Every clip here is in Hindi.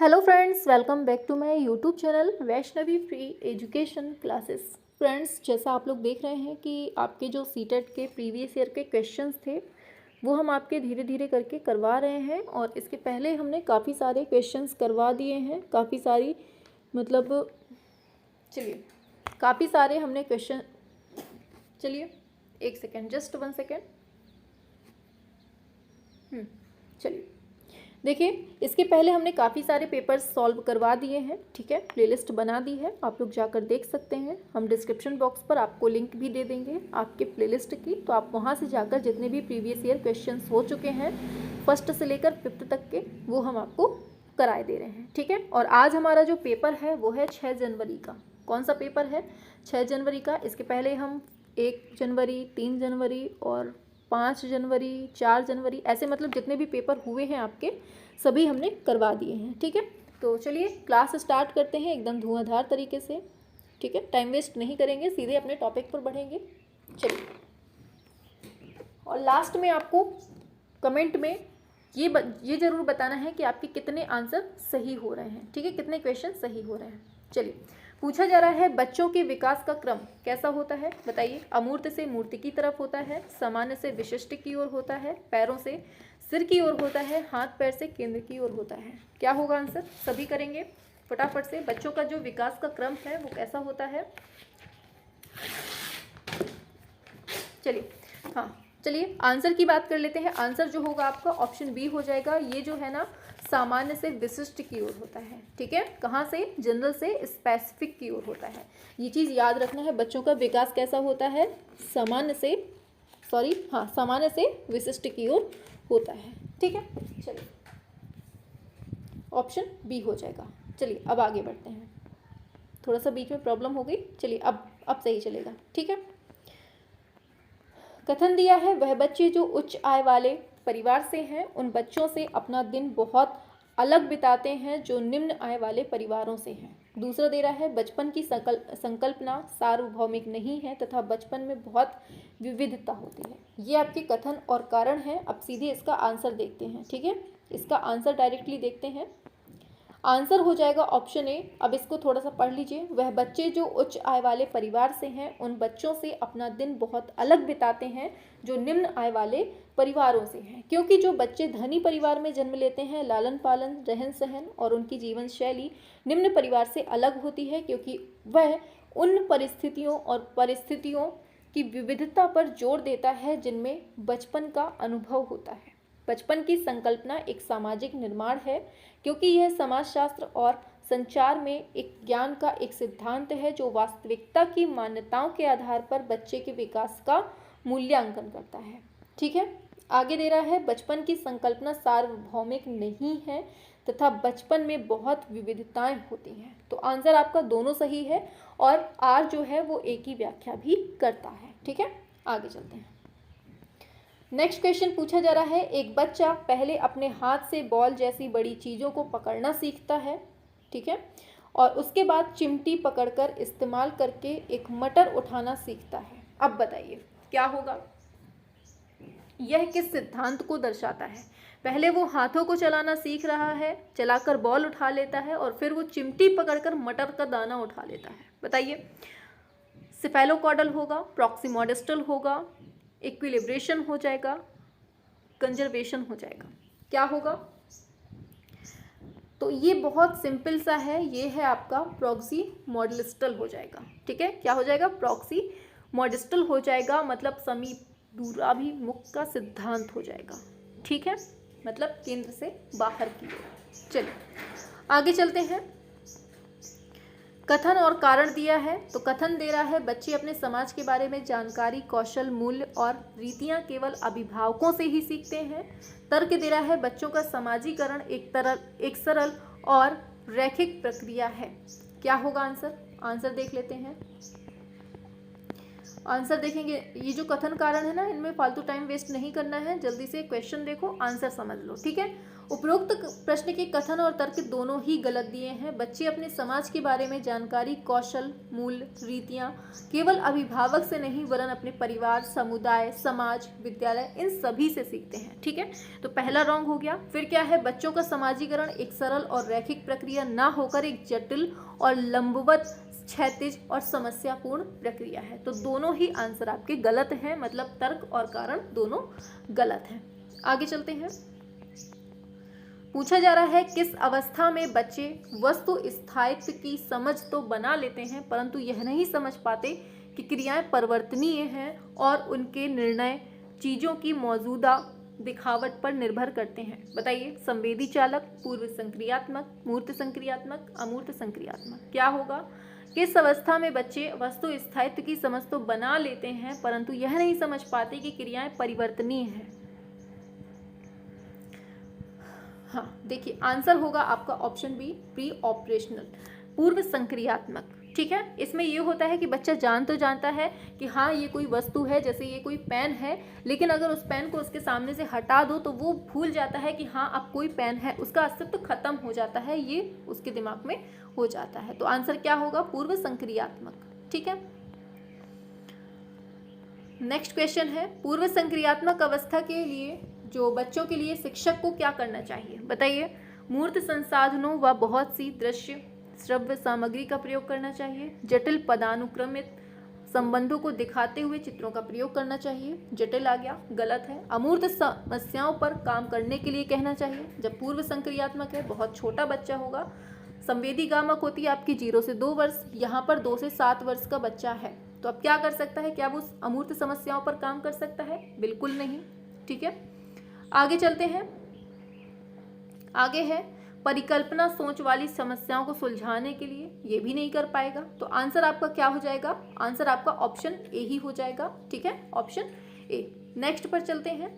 Hello friends, welcome back to my YouTube channel Vaishnavi free education classes. Friends, जैसा आप लोग देख रहे हैं कि आपके जो सीटेट के प्रीवियस ईयर के क्वेश्चंस थे वो हम आपके धीरे धीरे करके करवा रहे हैं। और इसके पहले हमने काफ़ी सारे क्वेश्चंस करवा दिए हैं, काफ़ी सारी चलिए काफ़ी सारे हमने क्वेश्चन चलिए एक सेकेंड, जस्ट 1 सेकेंड। चलिए देखिए, इसके पहले हमने काफ़ी सारे पेपर्स सॉल्व करवा दिए हैं। ठीक है, प्लेलिस्ट बना दी है, आप लोग जाकर देख सकते हैं। हम डिस्क्रिप्शन बॉक्स पर आपको लिंक भी दे देंगे आपके प्लेलिस्ट की, तो आप वहां से जाकर जितने भी प्रीवियस ईयर क्वेश्चंस हो चुके हैं फर्स्ट से लेकर 5th तक के, वो हम आपको कराए दे रहे हैं। ठीक है, और आज हमारा जो पेपर है वो है 6 जनवरी का। कौन सा पेपर है? 6 जनवरी का। इसके पहले हम 1 जनवरी, 3 जनवरी और 5 जनवरी, 4 जनवरी, ऐसे मतलब जितने भी पेपर हुए हैं आपके सभी हमने करवा दिए हैं। ठीक है, तो चलिए क्लास स्टार्ट करते हैं एकदम धुआंधार तरीके से। ठीक है, टाइम वेस्ट नहीं करेंगे, सीधे अपने टॉपिक पर बढ़ेंगे। चलिए, और लास्ट में आपको कमेंट में ये ज़रूर बताना है कि आपके कितने आंसर सही हो रहे हैं। ठीक है, कितने क्वेश्चन सही हो रहे हैं। चलिए, पूछा जा रहा है बच्चों के विकास का क्रम कैसा होता है, बताइए। अमूर्त से मूर्ति की तरफ होता है, सामान्य से विशिष्ट की ओर होता है, पैरों से सिर की ओर होता है, हाथ पैर से केंद्र की ओर होता है। क्या होगा आंसर? सभी करेंगे फटाफट से। बच्चों का जो विकास का क्रम है वो कैसा होता है? चलिए, हाँ चलिए आंसर की बात कर लेते हैं। आंसर जो होगा आपका ऑप्शन बी हो जाएगा। ये जो है ना, सामान्य से विशिष्ट की ओर होता है। ठीक है, कहाँ से? जनरल से स्पेसिफिक की ओर होता है। ये चीज़ याद रखना है। बच्चों का विकास कैसा होता है? सामान्य से विशिष्ट की ओर होता है। ठीक है, चलिए ऑप्शन बी हो जाएगा। चलिए अब आगे बढ़ते हैं। थोड़ा सा बीच में प्रॉब्लम हो गई, चलिए अब सही चलेगा। ठीक है, कथन दिया है वह बच्चे जो उच्च आय वाले परिवार से हैं उन बच्चों से अपना दिन बहुत अलग बिताते हैं जो निम्न आय वाले परिवारों से हैं। दूसरा दे रहा है बचपन की संकल्पना सार्वभौमिक नहीं है तथा बचपन में बहुत विविधता होती है। ये आपके कथन और कारण है। अब सीधे इसका आंसर देखते हैं। ठीक है, इसका आंसर डायरेक्टली देखते हैं। आंसर हो जाएगा ऑप्शन ए। अब इसको थोड़ा सा पढ़ लीजिए। वह बच्चे जो उच्च आय वाले परिवार से हैं उन बच्चों से अपना दिन बहुत अलग बिताते हैं जो निम्न आय वाले परिवारों से हैं। क्योंकि जो बच्चे धनी परिवार में जन्म लेते हैं लालन पालन, रहन सहन और उनकी जीवन शैली निम्न परिवार से अलग होती है, क्योंकि वह उन परिस्थितियों की विविधता पर जोर देता है जिनमें बचपन का अनुभव होता है। बचपन की संकल्पना एक सामाजिक निर्माण है, क्योंकि यह समाजशास्त्र और संचार में एक ज्ञान का एक सिद्धांत है जो वास्तविकता की मान्यताओं के आधार पर बच्चे के विकास का मूल्यांकन करता है। ठीक है, आगे दे रहा है बचपन की संकल्पना सार्वभौमिक नहीं है तथा बचपन में बहुत विविधताएं होती हैं। तो आंसर आपका दोनों सही है और आर जो है वो एक ही व्याख्या भी करता है। ठीक है, आगे चलते हैं। नेक्स्ट क्वेश्चन पूछा जा रहा है एक बच्चा पहले अपने हाथ से बॉल जैसी बड़ी चीज़ों को पकड़ना सीखता है। ठीक है, और उसके बाद चिमटी पकड़कर इस्तेमाल करके एक मटर उठाना सीखता है। अब बताइए क्या होगा? यह किस सिद्धांत को दर्शाता है? पहले वो हाथों को चलाना सीख रहा है, चलाकर बॉल उठा लेता है और फिर वो चिमटी पकड़कर मटर का दाना उठा लेता है। बताइए, सिफेलोकॉर्डल होगा, प्रॉक्सिमोडिस्टल होगा, इक्विलिब्रेशन हो जाएगा, कंजर्वेशन हो जाएगा? क्या होगा? तो ये बहुत सिंपल सा है, ये है आपका प्रॉक्सिमोडिस्टल हो जाएगा। ठीक है, क्या हो जाएगा? प्रॉक्सिमोडिस्टल हो जाएगा, मतलब समीप दूराभिमुख का सिद्धांत हो जाएगा। ठीक है, मतलब केंद्र से बाहर की ओर। चलिए आगे चलते हैं। कथन और कारण दिया है, तो कथन दे रहा है बच्चे अपने समाज के बारे में जानकारी, कौशल, मूल्य और रीतियां केवल अभिभावकों से ही सीखते हैं। तर्क दे रहा है बच्चों का समाजीकरण एक सरल और रैखिक प्रक्रिया है। क्या होगा आंसर? आंसर देख लेते हैं। आंसर देखेंगे, ये जो कथन कारण है ना, इनमें फालतू टाइम वेस्ट नहीं करना है, जल्दी से क्वेश्चन देखो, आंसर समझ लो। ठीक है, उपरोक्त प्रश्न के कथन और तर्क दोनों ही गलत दिए हैं। बच्चे अपने समाज के बारे में जानकारी, कौशल, मूल्य, रीतियां केवल अभिभावक से नहीं वरन अपने परिवार, समुदाय, समाज, विद्यालय इन सभी से सीखते हैं। ठीक है, तो पहला रॉन्ग हो गया। फिर क्या है, बच्चों का समाजीकरण एक सरल और रैखिक प्रक्रिया ना होकर एक जटिल और लंबवत, क्षैतिज और समस्यापूर्ण प्रक्रिया है। तो दोनों ही आंसर आपके गलत हैं, मतलब तर्क और कारण दोनों गलत हैं। आगे चलते हैं। पूछा जा रहा है, किस अवस्था में बच्चे वस्तु स्थायित्व की समझ तो बना लेते हैं परंतु यह नहीं समझ पाते कि क्रियाएं परिवर्तनीय हैं और उनके निर्णय चीजों की मौजूदा दिखावट पर निर्भर करते हैं। बताइए, संवेदी चालक, पूर्व संक्रियात्मक, मूर्त संक्रियात्मक, अमूर्त संक्रियात्मक। क्या होगा? किस अवस्था में बच्चे वस्तु स्थायित्व की समझ तो बना लेते हैं परंतु यह नहीं समझ पाते कि क्रियाएं परिवर्तनीय हैं। हाँ, देखिए आंसर होगा आपका ऑप्शन बी, प्री ऑपरेशनल, पूर्व संक्रियात्मक। ठीक है, इसमें ये होता है कि बच्चा जान तो जानता है कि हाँ ये कोई वस्तु है, जैसे ये कोई पेन है, लेकिन अगर उस पेन को उसके सामने से हटा दो तो वो भूल जाता है कि हाँ अब कोई पेन है, उसका अस्तित्व खत्म हो जाता है, ये उसके दिमाग में हो जाता है। तो आंसर क्या होगा? पूर्व संक्रियात्मक। ठीक है, नेक्स्ट क्वेश्चन है, पूर्व संक्रियात्मक अवस्था के लिए जो बच्चों के लिए शिक्षक को क्या करना चाहिए? बताइए, मूर्त संसाधनों व बहुत सी दृश्य श्रव्य सामग्री का प्रयोग करना चाहिए, जटिल पदानुक्रमित संबंधों को दिखाते हुए चित्रों का प्रयोग करना चाहिए। जटिल आ गया, गलत है। अमूर्त समस्याओं पर काम करने के लिए कहना चाहिए। जब पूर्व संक्रियात्मक है, बहुत छोटा बच्चा होगा। संवेदी गामक होती है आपकी 0 से 2 वर्ष, यहाँ पर 2 से 7 वर्ष का बच्चा है, तो अब क्या कर सकता है? क्या वो अमूर्त समस्याओं पर काम कर सकता है? बिल्कुल नहीं। ठीक है, आगे चलते हैं। आगे है, परिकल्पना सोच वाली समस्याओं को सुलझाने के लिए, ये भी नहीं कर पाएगा। तो आंसर आपका क्या हो जाएगा? आंसर आपका ऑप्शन ए ही हो जाएगा। ठीक है, ऑप्शन ए। नेक्स्ट पर चलते हैं।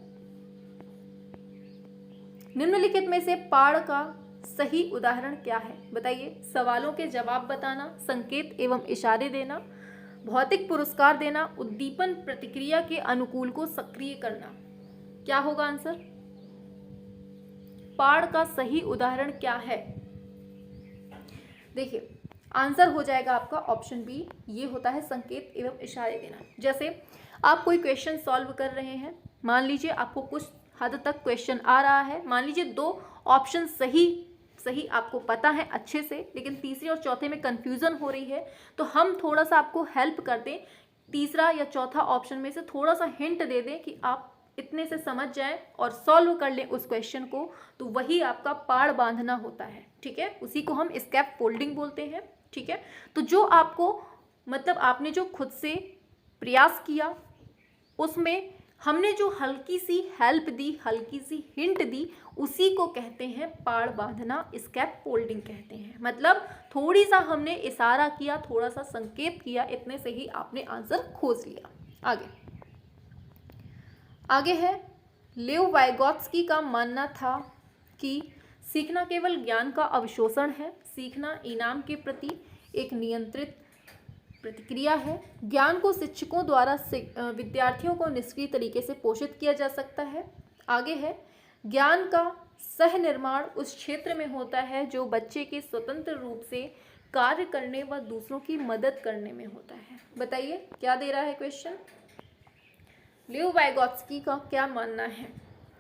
निम्नलिखित में से पाढ़ का सही उदाहरण क्या है? बताइए, सवालों के जवाब बताना, संकेत एवं इशारे देना, भौतिक पुरस्कार देना, उद्दीपन प्रतिक्रिया के अनुकूल को सक्रिय करना। क्या होगा आंसर? पाढ़ का सही उदाहरण क्या है? देखिए, आंसर हो जाएगा आपका ऑप्शन बी, ये होता है संकेत एवं इशारे देना। जैसे आप कोई क्वेश्चन सॉल्व कर रहे हैं, मान लीजिए आपको कुछ हद तक क्वेश्चन आ रहा है, मान लीजिए 2 ऑप्शन सही आपको पता है अच्छे से, लेकिन तीसरे और चौथे में कंफ्यूजन हो रही है, तो हम थोड़ा सा आपको हेल्प कर दें, तीसरा या चौथा ऑप्शन में से थोड़ा सा हिंट दे दें कि आप इतने से समझ जाएं और सॉल्व कर लें उस क्वेश्चन को, तो वही आपका पाड़ बांधना होता है। ठीक है, उसी को हम स्कैप फोल्डिंग बोलते हैं। ठीक है, तो जो आपको मतलब आपने जो खुद से प्रयास किया, उसमें हमने जो हल्की सी हेल्प दी, हल्की सी हिंट दी, उसी को कहते हैं पाड़ बांधना, स्कैप फोल्डिंग कहते हैं। मतलब थोड़ी सा हमने इशारा किया, थोड़ा सा संकेत किया, इतने से ही आपने आंसर खोज लिया। आगे है, लेव वाइगोत्स्की का मानना था कि सीखना केवल ज्ञान का अवशोषण है, सीखना इनाम के प्रति एक नियंत्रित प्रतिक्रिया है। ज्ञान को शिक्षकों द्वारा विद्यार्थियों को निष्क्रिय तरीके से पोषित किया जा सकता है। आगे है, ज्ञान का सह निर्माण उस क्षेत्र में होता है जो बच्चे के स्वतंत्र रूप से कार्य करने व दूसरों की मदद करने में होता है। बताइए, क्या दे रहा है क्वेश्चन? लेव वाइगोत्स्की का क्या मानना है?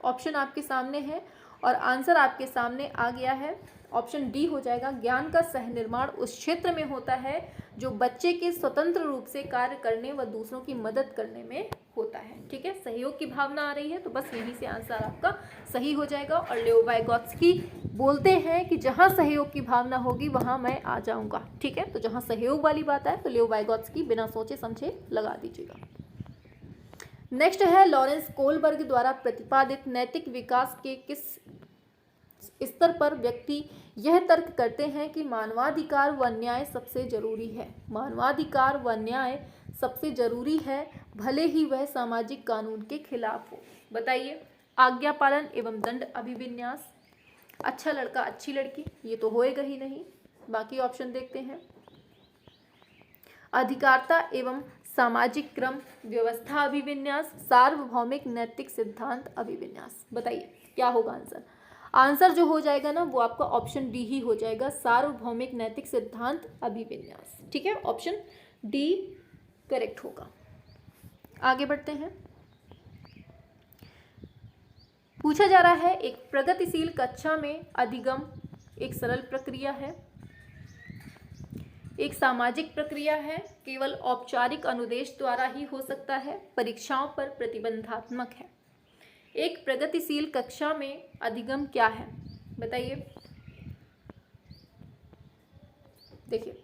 ऑप्शन आपके सामने है और आंसर आपके सामने आ गया है। ऑप्शन डी हो जाएगा, ज्ञान का सह निर्माण उस क्षेत्र में होता है जो बच्चे के स्वतंत्र रूप से कार्य करने व दूसरों की मदद करने में होता है। ठीक है, सहयोग की भावना आ रही है, तो बस यहीं से आंसर आपका सही हो जाएगा। और लेव वाइगोत्स्की बोलते हैं कि जहाँ सहयोग की भावना होगी वहाँ मैं आ जाऊँगा। ठीक है, तो जहाँ सहयोग वाली बात है तो लेव वाइगोत्स्की बिना सोचे समझे लगा दीजिएगा। नेक्स्ट है, लॉरेंस कोलबर्ग द्वारा प्रतिपादित नैतिक विकास के किस स्तर पर व्यक्ति यह तर्क करते हैं कि मानवाधिकार व न्याय सबसे जरूरी है? मानवाधिकार व न्याय सबसे जरूरी है, भले ही वह सामाजिक कानून के खिलाफ हो। बताइए, आज्ञा पालन एवं दंड अभिविन्यास, अच्छा लड़का अच्छी लड़की, ये तो होएगा ही नहीं। बाकी ऑप्शन देखते हैं। अधिकारता एवं सामाजिक क्रम व्यवस्था अभिविन्यास, सार्वभौमिक नैतिक सिद्धांत अभिविन्यास। बताइए क्या होगा आंसर? आंसर जो हो जाएगा ना वो आपका ऑप्शन डी ही हो जाएगा, सार्वभौमिक नैतिक सिद्धांत अभिविन्यास। ठीक है, ऑप्शन डी करेक्ट होगा। आगे बढ़ते हैं। पूछा जा रहा है एक प्रगतिशील कक्षा में अधिगम एक सरल प्रक्रिया है, एक सामाजिक प्रक्रिया है, केवल औपचारिक अनुदेश द्वारा ही हो सकता है, परीक्षाओं पर प्रतिबंधात्मक है। एक प्रगतिशील कक्षा में अधिगम क्या है बताइए। देखिए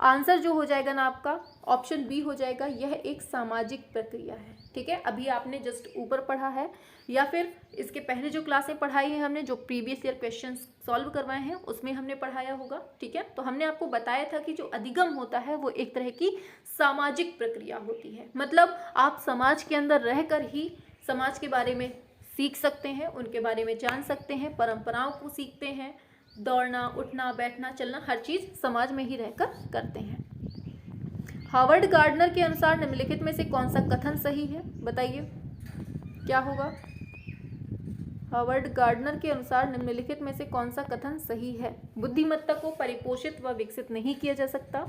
आंसर जो हो जाएगा ना आपका ऑप्शन बी हो जाएगा, यह एक सामाजिक प्रक्रिया है। ठीक है, अभी आपने जस्ट ऊपर पढ़ा है या फिर इसके पहले जो क्लासें पढ़ाई है हमने, जो प्रीवियस ईयर क्वेश्चन सॉल्व करवाए हैं उसमें हमने पढ़ाया होगा। ठीक है, तो हमने आपको बताया था कि जो अधिगम होता है वो एक तरह की सामाजिक प्रक्रिया होती है, मतलब आप समाज के अंदर रहकर ही समाज के बारे में सीख सकते हैं, उनके बारे में जान सकते हैं, परंपराओं को सीखते हैं, दौड़ना उठना बैठना चलना हर चीज़ समाज में ही रहकर करते हैं। हार्वर्ड गार्डनर के अनुसार निम्नलिखित में से कौन सा कथन सही है बताइए, क्या होगा। हार्वर्ड गार्डनर के अनुसार निम्नलिखित में से कौन सा कथन सही है। बुद्धिमत्ता को परिपोषित व विकसित नहीं किया जा सकता,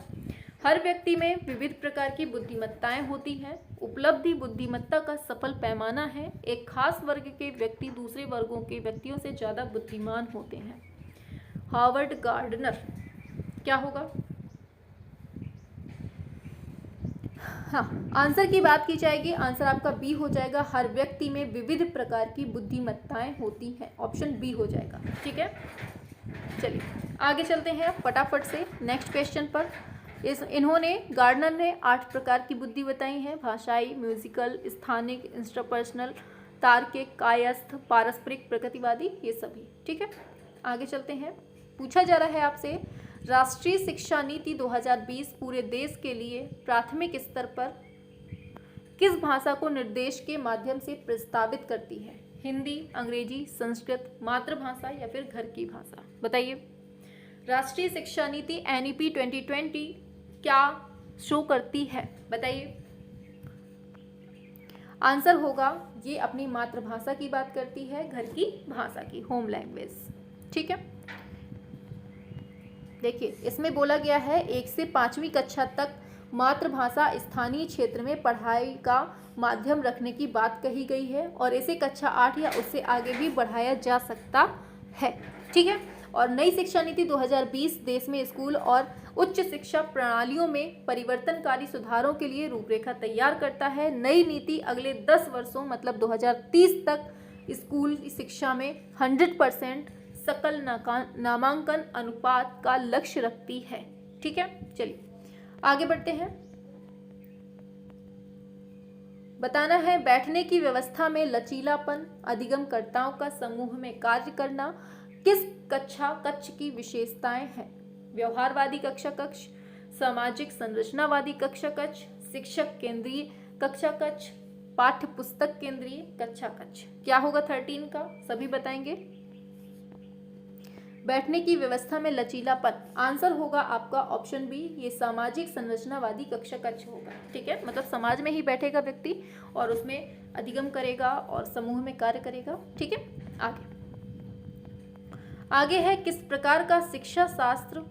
हर व्यक्ति में विविध प्रकार की बुद्धिमत्ताएं होती हैं, उपलब्धि बुद्धिमत्ता का सफल पैमाना है, एक खास वर्ग के व्यक्ति दूसरे वर्गों के व्यक्तियों से ज़्यादा बुद्धिमान होते हैं। हार्वर्ड गार्डनर क्या होगा। हाँ, आंसर की बात की जाएगी, आंसर आपका बी हो जाएगा, हर व्यक्ति में विविध प्रकार की बुद्धिमत्ताएं होती हैं, ऑप्शन बी हो जाएगा। ठीक है, चलिए आगे चलते हैं फटाफट से नेक्स्ट क्वेश्चन पर। इन्होंने गार्डनर ने 8 प्रकार की बुद्धि बताई हैं, भाषाई, म्यूजिकल, स्थानिक, इंट्रापर्सनल, तार्किक, कायस्थ, पारस्परिक, प्रकृतिवादी, ये सभी। ठीक है, आगे चलते हैं। पूछा जा रहा है आपसे राष्ट्रीय शिक्षा नीति 2020 पूरे देश के लिए प्राथमिक स्तर पर किस भाषा को निर्देश के माध्यम से प्रस्तावित करती है। हिंदी, अंग्रेजी, संस्कृत, मातृभाषा या फिर घर की भाषा बताइए। राष्ट्रीय शिक्षा नीति NEP 2020 क्या शो करती है बताइए। आंसर होगा ये अपनी मातृभाषा की बात करती है, घर की भाषा की, होम लैंग्वेज। ठीक है, देखिए इसमें बोला गया है 1 से 5वीं कक्षा तक मातृभाषा स्थानीय क्षेत्र में पढ़ाई का माध्यम रखने की बात कही गई है और इसे कक्षा 8 या उससे आगे भी बढ़ाया जा सकता है। ठीक है, और नई शिक्षा नीति 2020 देश में स्कूल और उच्च शिक्षा प्रणालियों में परिवर्तनकारी सुधारों के लिए रूपरेखा तैयार करता है। नई नीति अगले 10 वर्षों मतलब 2030 तक स्कूल शिक्षा में 100% सकल नामांकन अनुपात का लक्ष्य रखती है। ठीक है, चलिए आगे बढ़ते हैं। बताना है बैठने की व्यवस्था में लचीलापन, अधिगमकर्ताओं का समूह में कार्य करना किस कक्ष की विशेषताएं हैं। व्यवहारवादी कक्षा कक्ष, सामाजिक संरचनावादी कक्षा कक्ष, शिक्षक केंद्रीय कक्षा कक्ष, पाठ्य पुस्तक केंद्रीय कक्षा कक्ष। क्या होगा 13 का, सभी बताएंगे। बैठने की व्यवस्था में लचीलापन, आंसर होगा आपका ऑप्शन बी, ये सामाजिक संरचनावादी कक्षा कक्ष होगा। ठीक है, मतलब समाज में ही बैठेगा व्यक्ति और उसमें अधिगम करेगा और समूह में कार्य करेगा। ठीक है, आगे है किस प्रकार का शिक्षा शास्त्र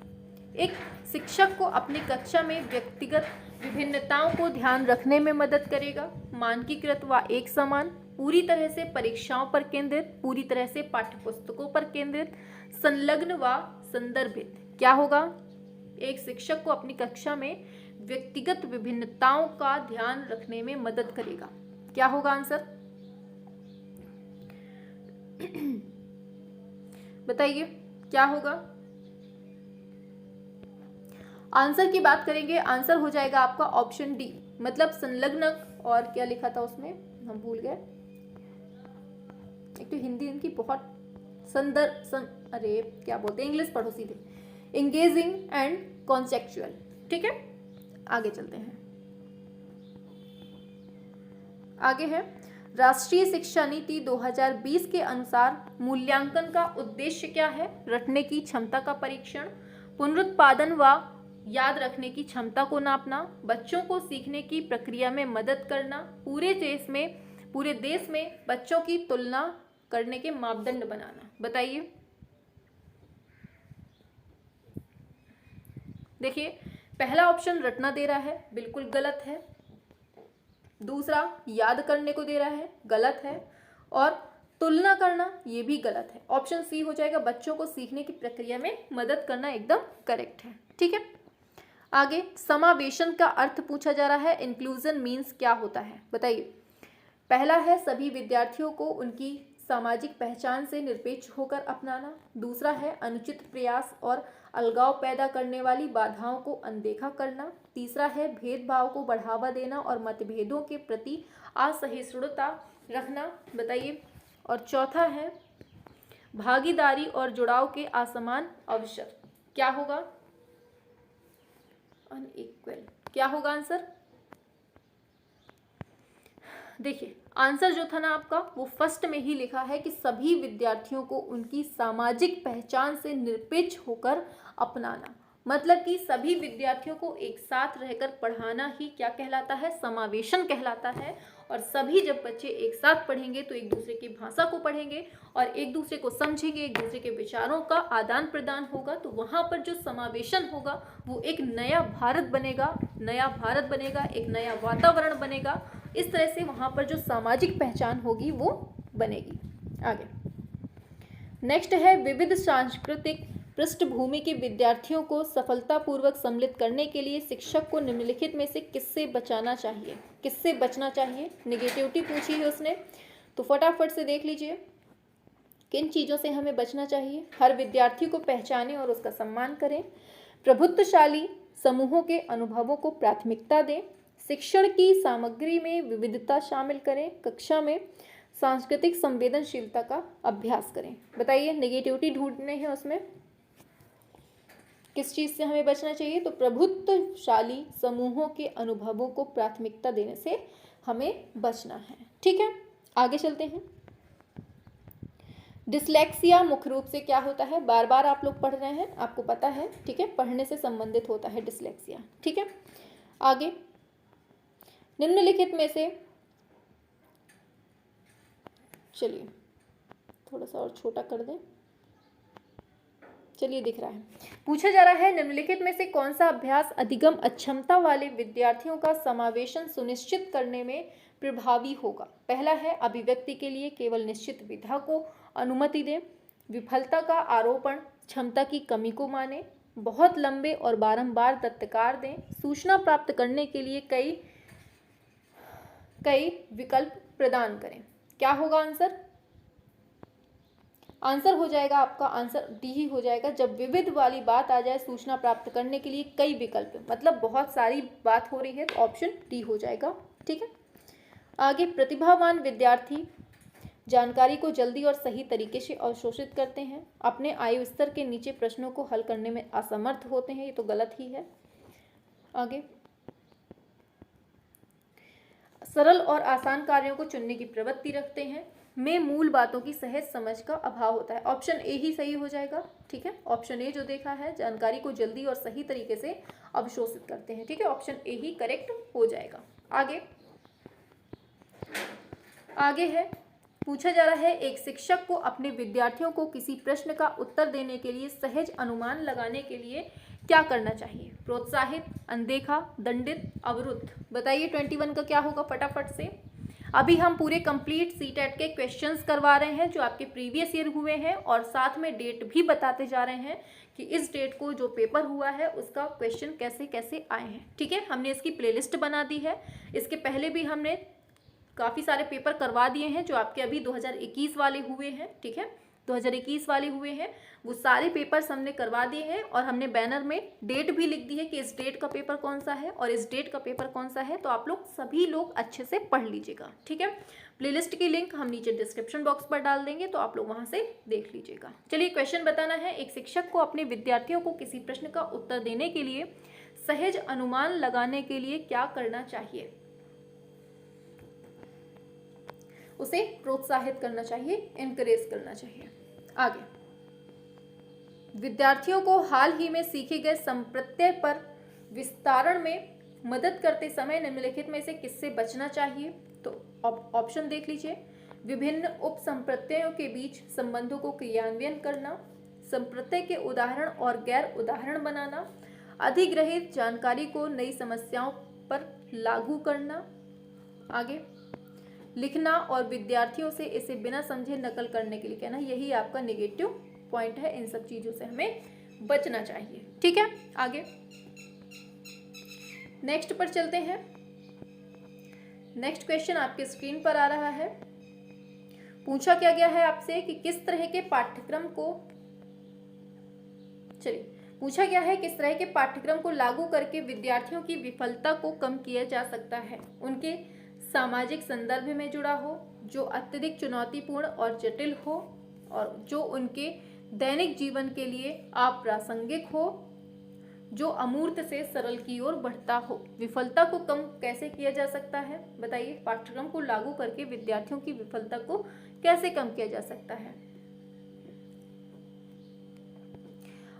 एक शिक्षक को अपनी कक्षा में व्यक्तिगत विभिन्नताओं को ध्यान रखने में मदद करेगा। मानकीकृत व एक समान, पूरी तरह से परीक्षाओं पर केंद्रित, पूरी तरह से पाठ्यपुस्तकों पर केंद्रित, संलग्न व संदर्भित। क्या होगा, एक शिक्षक को अपनी कक्षा में व्यक्तिगत विभिन्नताओं का ध्यान रखने में मदद करेगा। क्या होगा आंसर बताइए, क्या होगा। आंसर की बात करेंगे, आंसर हो जाएगा आपका ऑप्शन डी, मतलब संलग्न, और क्या लिखा था उसमें हम भूल गए, एक तो हिंदी इनकी बहुत अरे क्या बोलते हैं, इंग्लिश पढ़ो सीधे, इंगेजिंग एंड कॉन्सेप्चुअल। ठीक है, आगे चलते हैं। आगे है राष्ट्रीय शिक्षा नीति 2020 के अनुसार मूल्यांकन का उद्देश्य क्या है। रटने की क्षमता का परीक्षण, पुनरुत्पादन व याद रखने की क्षमता को नापना, बच्चों को सीखने की प्रक्रिया में मदद करना, पूरे देश में बच्चों की तुलना करने के मापदंड बनाना। बताइए। देखिए, पहला ऑप्शन रटना दे रहा है, बिल्कुल गलत है। दूसरा याद करने को दे रहा है, गलत है। और तुलना करना, ये भी गलत है। ऑप्शन सी हो जाएगा, बच्चों को सीखने की प्रक्रिया में मदद करना, एकदम करेक्ट है। ठीक है, आगे समावेशन का अर्थ पूछा जा रहा है। इंक्लूजन मीन्स क्या होता है, बताइए। पहला है सभी विद्यार्थियों को उनकी सामाजिक पहचान से निरपेक्ष होकर अपनाना। दूसरा है अनुचित प्रयास और अलगाव पैदा करने वाली बाधाओं को अनदेखा करना। तीसरा है भेदभाव को बढ़ावा देना और मतभेदों के प्रति असहिष्णुता रखना, बताइए। और चौथा है भागीदारी और जुड़ाव के असमान अवसर। क्या होगा? अनइक्वल। क्या होगा आंसर? देखिए, आंसर जो था ना आपका, वो फर्स्ट में ही लिखा है कि सभी विद्यार्थियों को उनकी सामाजिक पहचान से निरपेक्ष होकर अपनाना। मतलब कि सभी विद्यार्थियों को एक साथ रहकर पढ़ाना ही क्या कहलाता है? समावेशन कहलाता है। और सभी जब बच्चे एक साथ पढ़ेंगे तो एक दूसरे की भाषा को पढ़ेंगे और एक दूसरे को समझेंगे, एक दूसरे के विचारों का आदान प्रदान होगा, तो वहाँ पर जो समावेशन होगा वो एक नया भारत बनेगा, एक नया वातावरण बनेगा। इस तरह से वहाँ पर जो सामाजिक पहचान होगी वो बनेगी। आगे नेक्स्ट है विविध सांस्कृतिक पृष्ठभूमि के विद्यार्थियों को सफलतापूर्वक सम्मिलित करने के लिए शिक्षक को निम्नलिखित में से किससे बचना चाहिए? किससे बचना चाहिए? निगेटिविटी पूछी है उसने, तो फटाफट से देख लीजिए किन चीज़ों से हमें बचना चाहिए। हर विद्यार्थी को पहचानें और उसका सम्मान करें। प्रभुत्वशाली समूहों के अनुभवों को प्राथमिकता दें। शिक्षण की सामग्री में विविधता शामिल करें। कक्षा में सांस्कृतिक संवेदनशीलता का अभ्यास करें। बताइए, नेगेटिविटी ढूंढने हैं उसमें किस चीज़ से हमें बचना चाहिए? तो प्रभुत्वशाली समूहों के अनुभवों को प्राथमिकता देने से हमें बचना है। ठीक है, आगे चलते हैं। डिसलेक्सिया मुख्य रूप से क्या होता है? बार बार आप लोग पढ़ रहे हैं, आपको पता है। ठीक है, पढ़ने से संबंधित होता है डिसलेक्सिया। ठीक है, आगे निम्नलिखित में से, चलिए थोड़ा सा और छोटा कर दें, चलिए दिख रहा है। पूछा जा रहा है निम्नलिखित में से कौन सा अभ्यास अधिगम अक्षमता वाले विद्यार्थियों का समावेशन सुनिश्चित करने में प्रभावी होगा? पहला है अभिव्यक्ति के लिए केवल निश्चित विधा को अनुमति दें। विफलता का आरोपण क्षमता की कमी को माने। बहुत लंबे और बारंबार तत्कार दें। सूचना प्राप्त करने के लिए कई विकल्प प्रदान करें। क्या होगा आंसर? आंसर हो जाएगा आपका, आंसर डी ही हो जाएगा। जब विविध वाली बात आ जाए, सूचना प्राप्त करने के लिए कई विकल्प, मतलब बहुत सारी बात हो रही है, तो ऑप्शन डी हो जाएगा। ठीक है, आगे प्रतिभावान विद्यार्थी जानकारी को जल्दी और सही तरीके से अवशोषित करते हैं। अपने आयु स्तर के नीचे प्रश्नों को हल करने में असमर्थ होते हैं, ये तो गलत ही है। आगे सरल और आसान कार्यों को चुनने की प्रवृत्ति रखते हैं। में मूल बातों की सहज समझ का अभाव होता है। ऑप्शन ए ही सही हो जाएगा। ठीक है, ऑप्शन ए जो देखा है, जानकारी को जल्दी और सही तरीके से अवशोषित करते हैं। ठीक है, ऑप्शन ए ही करेक्ट हो जाएगा। आगे है, पूछा जा रहा है एक शिक्षक को अपने विद्यार्थियों को किसी प्रश्न का उत्तर देने के लिए सहज अनुमान लगाने के लिए क्या करना चाहिए? प्रोत्साहित, अनदेखा, दंडित, अवरुद्ध। बताइए 21 का क्या होगा फटाफट से। अभी हम पूरे कंप्लीट सीटेट के क्वेश्चंस करवा रहे हैं जो आपके प्रीवियस ईयर हुए हैं, और साथ में डेट भी बताते जा रहे हैं कि इस डेट को जो पेपर हुआ है उसका क्वेश्चन कैसे कैसे आए हैं। ठीक है, हमने इसकी प्लेलिस्ट बना दी है। इसके पहले भी हमने काफ़ी सारे पेपर करवा दिए हैं जो आपके अभी 2021 वाले हुए हैं। ठीक है, 2021 वाले हुए हैं, वो सारे पेपर्स हमने करवा दिए हैं, और हमने बैनर में डेट भी लिख दी है कि इस डेट का पेपर कौन सा है और इस डेट का पेपर कौन सा है। तो आप लोग सभी लोग अच्छे से पढ़ लीजिएगा। ठीक है, प्लेलिस्ट की लिंक हम नीचे डिस्क्रिप्शन बॉक्स पर डाल देंगे, तो आप लोग वहां से देख लीजिएगा। चलिए क्वेश्चन बताना है। एक शिक्षक को अपने विद्यार्थियों को किसी प्रश्न का उत्तर देने के लिए सहज अनुमान लगाने के लिए क्या करना चाहिए? उसे प्रोत्साहित करना चाहिए, इनकरेज करना चाहिए। आगे विद्यार्थियों को हाल ही में सीखे गए संप्रत्यय पर विस्तारण में मदद करते समय निम्नलिखित में से किससे बचना चाहिए? तो ऑप्शन देख लीजिए। विभिन्न उप संप्रत्ययों के बीच संबंधों को क्रियान्वयन करना, संप्रत्यय के उदाहरण और गैर उदाहरण बनाना, अधिग्रहित जानकारी को नई समस्याओं पर लागू करना, आगे लिखना और विद्यार्थियों से इसे बिना समझे नकल करने के लिए कहना। यही आपका नेगेटिव पॉइंट है। इन सब चीजों से हमें बचना चाहिए। ठीक है, आगे नेक्स्ट पर चलते हैं। नेक्स्ट क्वेश्चन आपके स्क्रीन पर आ रहा है। पूछा क्या गया है आपसे कि किस तरह के पाठ्यक्रम को पूछा गया है किस तरह के पाठ्यक्रम को लागू करके विद्यार्थियों की विफलता को कम किया जा सकता है। उनके सामाजिक संदर्भ में जुड़ा हो, जो अत्यधिक चुनौतीपूर्ण और जटिल हो, और जो उनके दैनिक जीवन के लिए अप्रासंगिक हो, जो अमूर्त से सरल की ओर बढ़ता हो। विफलता को कम कैसे किया जा सकता है बताइए। पाठ्यक्रम को लागू करके विद्यार्थियों की विफलता को कैसे कम किया जा सकता है।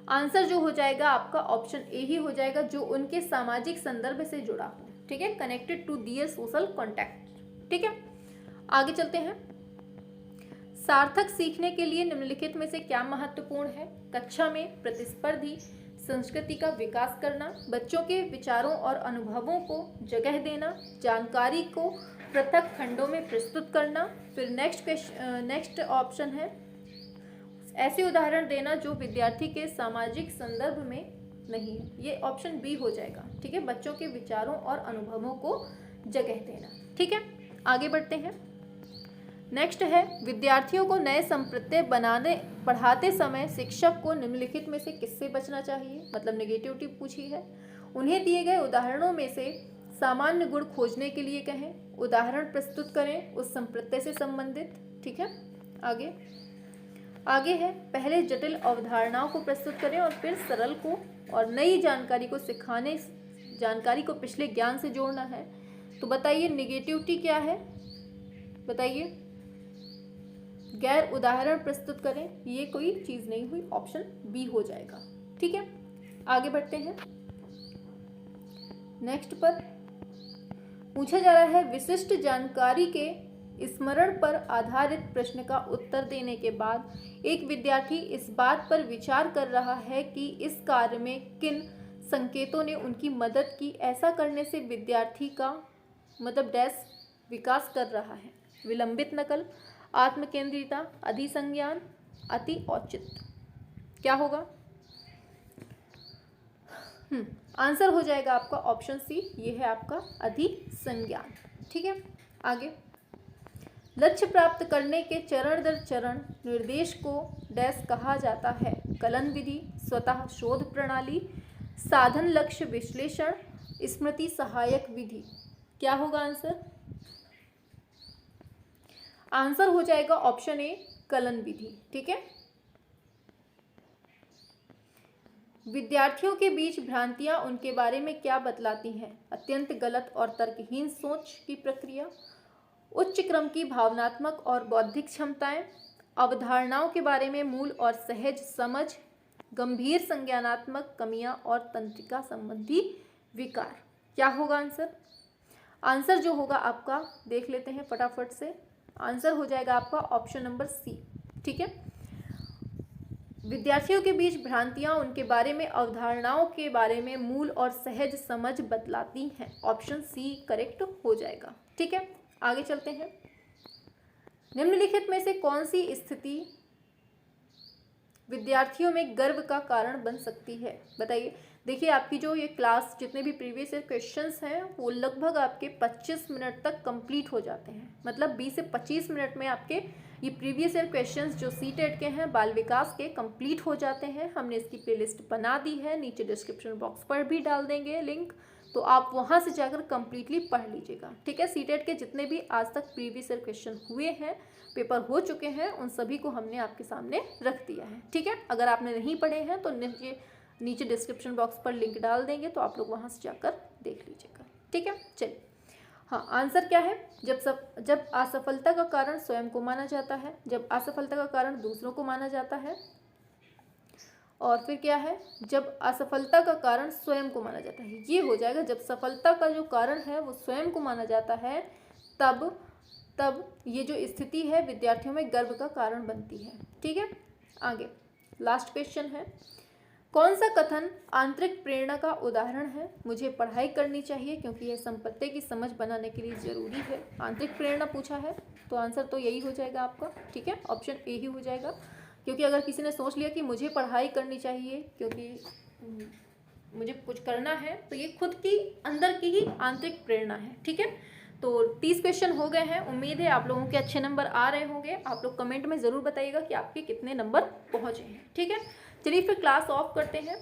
आंसर जो हो जाएगा आपका ऑप्शन ए ही हो जाएगा, जो उनके सामाजिक संदर्भ से जुड़ा हो। ठीक है, connected to their social contact. ठीक है, आगे चलते हैं। सार्थक सीखने के लिए निम्नलिखित में से क्या महत्वपूर्ण है। कक्षा में प्रतिस्पर्धी संस्कृति का विकास करना, बच्चों के विचारों और अनुभवों को जगह देना, जानकारी को पृथक खंडों में प्रस्तुत करना। फिर नेक्स्ट ऑप्शन है ऐसे उदाहरण देना जो विद्यार्थी के सामाजिक संदर्भ में नहीं है। ये ऑप्शन बी हो जाएगा। ठीक है, बच्चों के विचारों और अनुभवों को जगह देना। ठीक है, आगे बढ़ते हैं। नेक्स्ट है विद्यार्थियों को नए संप्रत्यय पढ़ाते समय शिक्षक को निम्नलिखित में से किससे बचना चाहिए। मतलब नेगेटिविटी पूछी है। उन्हें दिए गए उदाहरणों में से सामान्य गुण खोजने के लिए कहें, उदाहरण प्रस्तुत करें उस संप्रत्यय से संबंधित। ठीक है, आगे है पहले जटिल अवधारणाओं को प्रस्तुत करें और फिर सरल को, और नई जानकारी को सिखाने, जानकारी को पिछले ज्ञान से जोड़ना है। तो बताइए नेगेटिविटी क्या है बताइए। गैर उदाहरण प्रस्तुत करें, ये कोई चीज नहीं हुई, ऑप्शन बी हो जाएगा। ठीक है, आगे बढ़ते हैं। नेक्स्ट पर पूछा जा रहा है विशिष्ट जानकारी के स्मरण पर आधारित प्रश्न का उत्तर देने के बाद एक विद्यार्थी इस बात पर विचार कर रहा है कि इस कार्य में किन संकेतों ने उनकी मदद की। ऐसा करने से विद्यार्थी का मतलब डैश विकास कर रहा है। विलंबित नकल, आत्मकेंद्रिता, अधिसंज्ञान, अति औचित्य। क्या होगा आंसर हो जाएगा आपका ऑप्शन सी, ये है आपका अधिसंज्ञान। ठीक है, आगे लक्ष्य प्राप्त करने के चरण दर चरण निर्देश को डैश कहा जाता है। कलन विधि, स्वतः शोध प्रणाली, साधन लक्ष्य विश्लेषण, स्मृति सहायक विधि। क्या होगा आंसर। आंसर हो जाएगा ऑप्शन ए, कलन विधि। ठीक है, विद्यार्थियों के बीच भ्रांतियां उनके बारे में क्या बतलाती हैं। अत्यंत गलत और तर्कहीन सोच की प्रक्रिया, उच्च क्रम की भावनात्मक और बौद्धिक क्षमताएं, अवधारणाओं के बारे में मूल और सहज समझ, गंभीर संज्ञानात्मक कमियां और तंत्रिका संबंधी विकार। क्या होगा आंसर। आंसर जो होगा आपका देख लेते हैं फटाफट से। आंसर हो जाएगा आपका ऑप्शन नंबर सी। ठीक है, विद्यार्थियों के बीच भ्रांतियां उनके बारे में अवधारणाओं के बारे में मूल और सहज समझ बतलाती हैं। ऑप्शन सी करेक्ट हो जाएगा। ठीक है, आगे चलते हैं। निम्नलिखित में से कौन सी स्थिति विद्यार्थियों में गर्व का कारण बन सकती है बताइए। देखिए आपकी जो ये क्लास जितने भी प्रीवियस ईयर क्वेश्चंस हैं वो लगभग आपके 25 मिनट तक कंप्लीट हो जाते हैं। मतलब 20 से 25 मिनट में आपके ये प्रीवियस ईयर क्वेश्चंस जो सीटेट के हैं बाल विकास के कंप्लीट हो जाते हैं। हमने इसकी प्लेलिस्ट बना दी है, नीचे डिस्क्रिप्शन बॉक्स पर भी डाल देंगे लिंक, तो आप वहाँ से जाकर कंप्लीटली पढ़ लीजिएगा। ठीक है, सीटेट के जितने भी आज तक प्रीवियस ईयर क्वेश्चन हुए हैं, पेपर हो चुके हैं, उन सभी को हमने आपके सामने रख दिया है। ठीक है, अगर आपने नहीं पढ़े हैं तो नीचे डिस्क्रिप्शन बॉक्स पर लिंक डाल देंगे, तो आप लोग वहाँ से जाकर देख लीजिएगा। ठीक है, चलिए हाँ, आंसर क्या है। जब असफलता का कारण स्वयं को माना जाता है, जब असफलता का कारण दूसरों को माना जाता है, और फिर क्या है, जब असफलता का कारण स्वयं को माना जाता है। ये हो जाएगा जब सफलता का जो कारण है वो स्वयं को माना जाता है, तब तब ये जो स्थिति है विद्यार्थियों में गर्व का कारण बनती है। ठीक है, आगे लास्ट क्वेश्चन है, कौन सा कथन आंतरिक प्रेरणा का उदाहरण है? मुझे पढ़ाई करनी चाहिए क्योंकि यह संपत्ति की समझ बनाने के लिए जरूरी है। आंतरिक प्रेरणा पूछा है तो आंसर तो यही हो जाएगा आपका। ठीक है, ऑप्शन ए ही हो जाएगा, क्योंकि अगर किसी ने सोच लिया कि मुझे पढ़ाई करनी चाहिए क्योंकि मुझे कुछ करना है, तो ये खुद की अंदर की ही आंतरिक प्रेरणा है। ठीक है, तो 30 क्वेश्चन हो गए हैं। उम्मीद है आप लोगों के अच्छे नंबर आ रहे होंगे। आप लोग कमेंट में ज़रूर बताइएगा कि आपके कितने नंबर पहुँचे हैं। ठीक है, चलिए फिर क्लास ऑफ करते हैं।